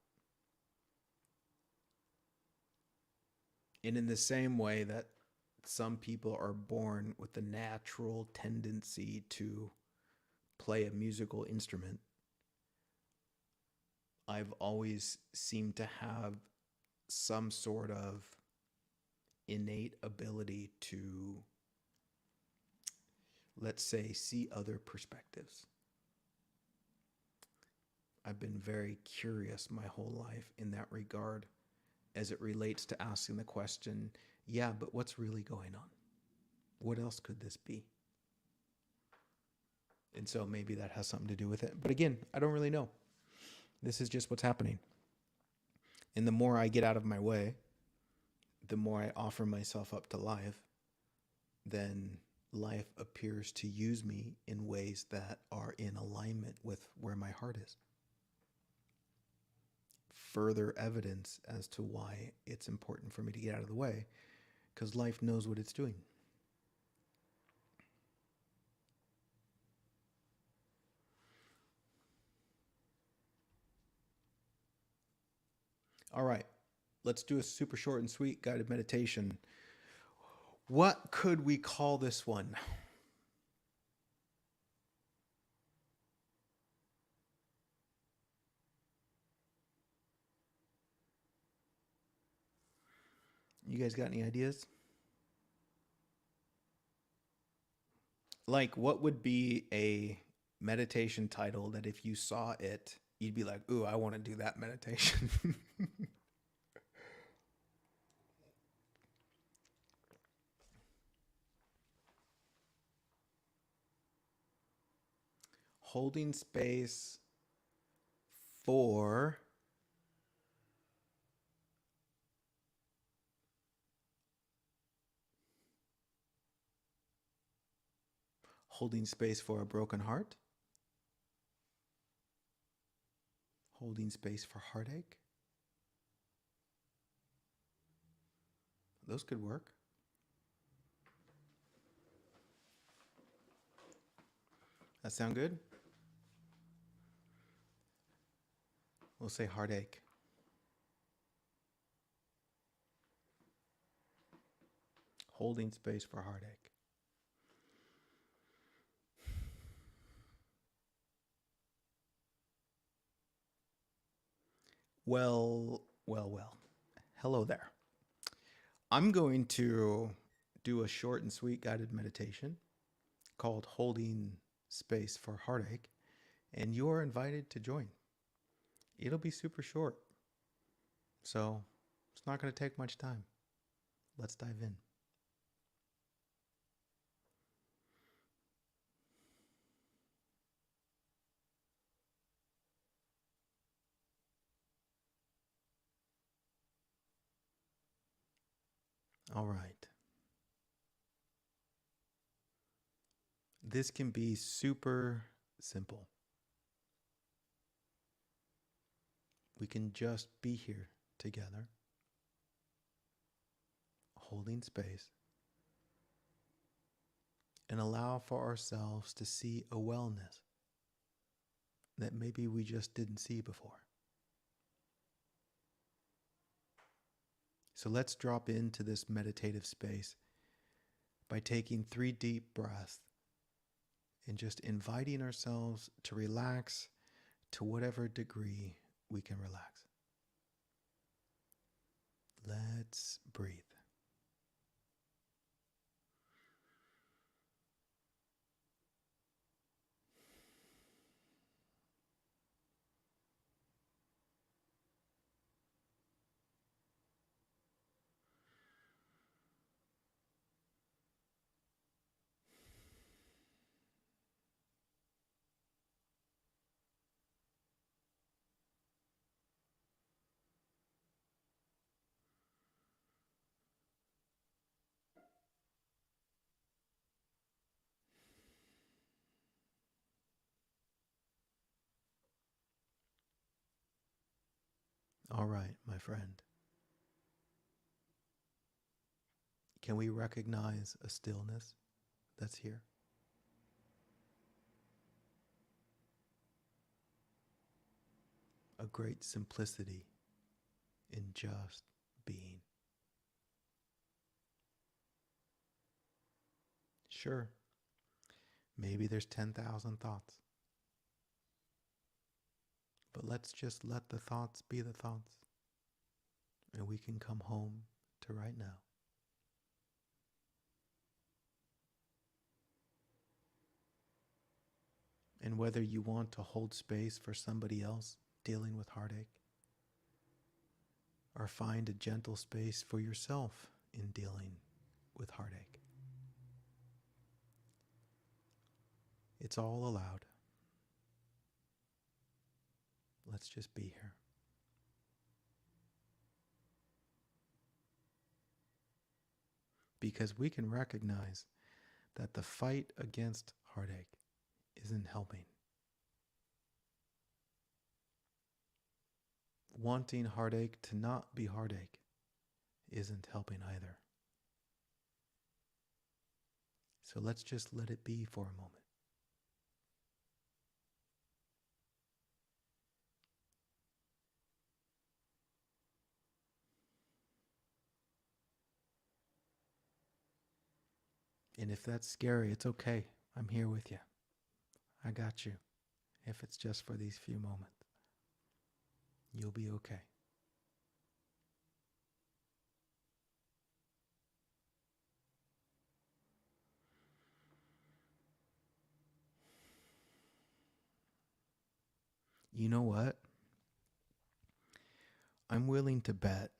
And in the same way that some people are born with the natural tendency to play a musical instrument, I've always seemed to have some sort of innate ability to, let's say, see other perspectives. I've been very curious my whole life in that regard as it relates to asking the question, yeah, but what's really going on? What else could this be? And so maybe that has something to do with it. But again, I don't really know. This is just what's happening. And the more I get out of my way, the more I offer myself up to life, then life appears to use me in ways that are in alignment with where my heart is. Further evidence as to why it's important for me to get out of the way. because life knows what it's doing. All right, let's do a super short and sweet guided meditation. What could we call this one? You guys got any ideas? Like, what would be a meditation title that if you saw it, you'd be like, ooh, I want to do that meditation? Holding space for holding space for a broken heart, holding space for heartache. Those could work. That sound good? We'll say heartache. Holding space for heartache. Well. Hello there. I'm going to do a short and sweet guided meditation called Holding Space for Heartache, and you're invited to join. It'll be super short, so it's not going to take much time. Let's dive in. All right. This can be super simple. We can just be here together, holding space, and allow for ourselves to see a wellness that maybe we just didn't see before. So let's drop into this meditative space by taking 3 deep breaths and just inviting ourselves to relax to whatever degree we can relax. Let's breathe. All right, my friend. Can we recognize a stillness that's here? A great simplicity in just being. Sure, maybe there's 10,000 thoughts. But let's just let the thoughts be the thoughts. And we can come home to right now. And whether you want to hold space for somebody else dealing with heartache, or find a gentle space for yourself in dealing with heartache, it's all allowed. Let's just be here. Because we can recognize that the fight against heartache isn't helping. Wanting heartache to not be heartache isn't helping either. So let's just let it be for a moment. And if that's scary, it's okay. I'm here with you. I got you. If it's just for these few moments, you'll be okay. You know what? I'm willing to bet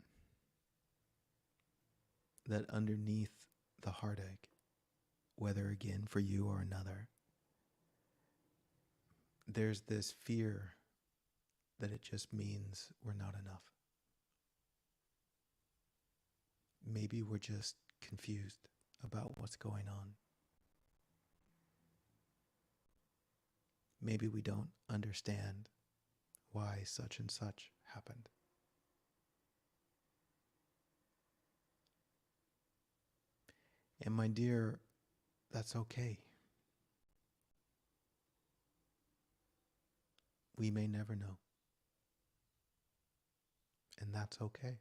that underneath the heartache, whether again for you or another, there's this fear that it just means we're not enough. Maybe we're just confused about what's going on. Maybe we don't understand why such and such happened. And my dear, that's okay. We may never know. And that's okay.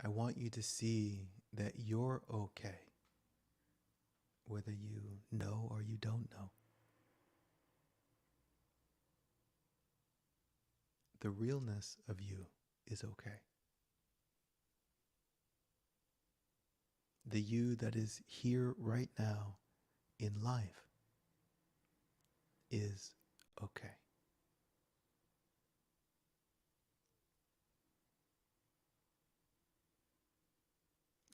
I want you to see that you're okay, whether you know or you don't know. The realness of you is okay. The you that is here right now in life is okay.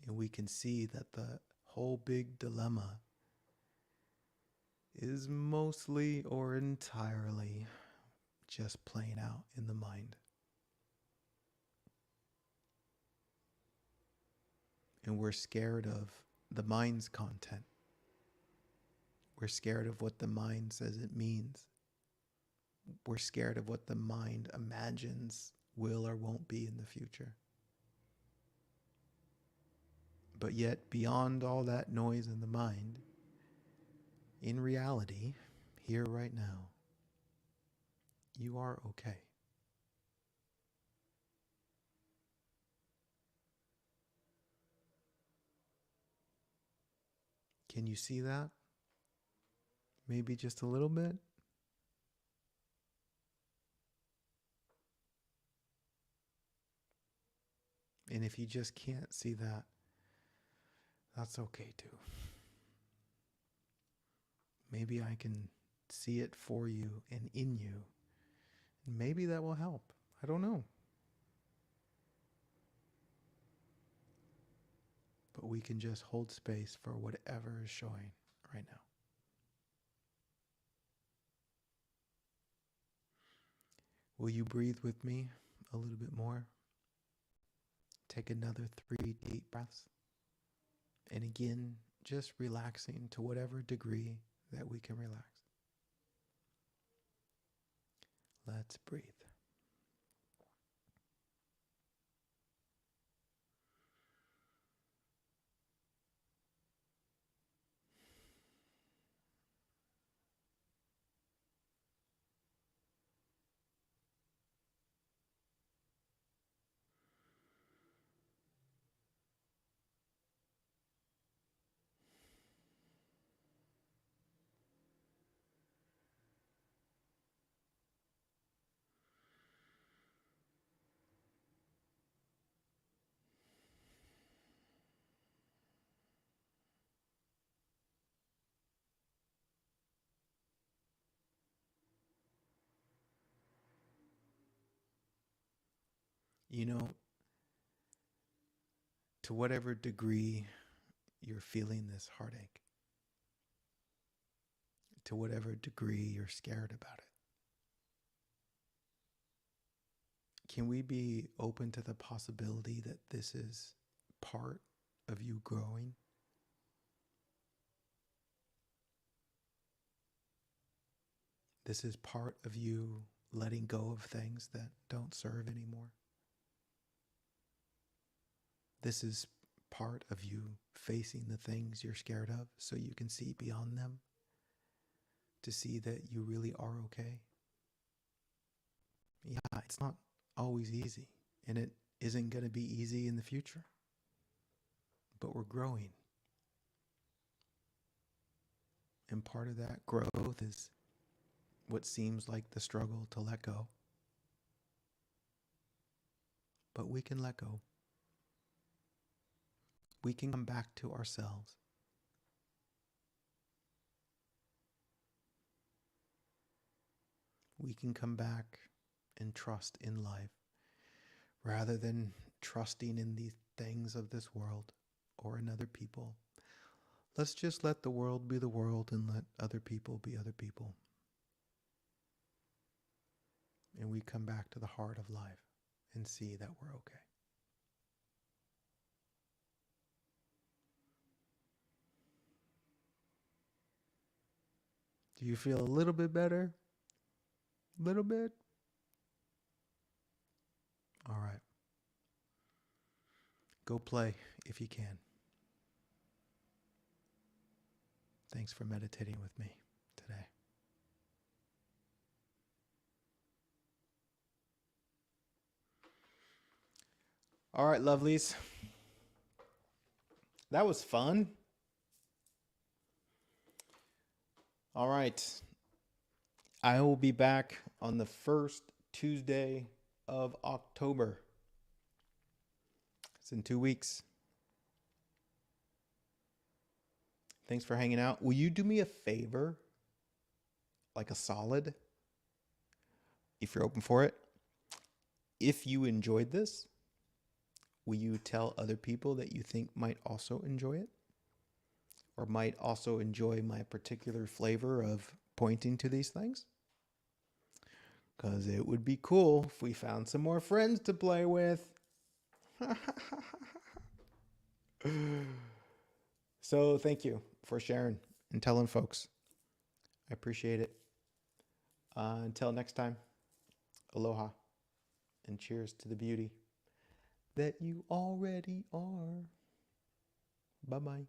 And we can see that the whole big dilemma is mostly or entirely just playing out in the mind. And we're scared of the mind's content. We're scared of what the mind says it means. We're scared of what the mind imagines will or won't be in the future. But yet, beyond all that noise in the mind, in reality, here right now, you are okay. Can you see that? Maybe just a little bit? And if you just can't see that, that's okay too. Maybe I can see it for you and in you. And maybe that will help. I don't know. But we can just hold space for whatever is showing right now. Will you breathe with me a little bit more? Take another 3 deep breaths. And again, just relaxing to whatever degree that we can relax. Let's breathe. You know, to whatever degree you're feeling this heartache, to whatever degree you're scared about it, can we be open to the possibility that this is part of you growing? This is part of you letting go of things that don't serve anymore. This is part of you facing the things you're scared of so you can see beyond them, to see that you really are okay. Yeah, it's not always easy, and it isn't going to be easy in the future, but we're growing. And part of that growth is what seems like the struggle to let go. But we can let go. We can come back to ourselves. We can come back and trust in life rather than trusting in the things of this world or in other people. Let's just let the world be the world and let other people be other people. And we come back to the heart of life and see that we're okay. Do you feel a little bit better? A little bit? All right. Go play if you can. Thanks for meditating with me today. All right, lovelies. That was fun. All right. I will be back on the first Tuesday of October. It's in 2 weeks. Thanks for hanging out. Will you do me a favor? Like a solid? If you're open for it. If you enjoyed this, will you tell other people that you think might also enjoy it? Or might also enjoy my particular flavor of pointing to these things? Because it would be cool if we found some more friends to play with. So thank you for sharing and telling folks. I appreciate it. Until next time, aloha and cheers to the beauty that you already are. Bye-bye.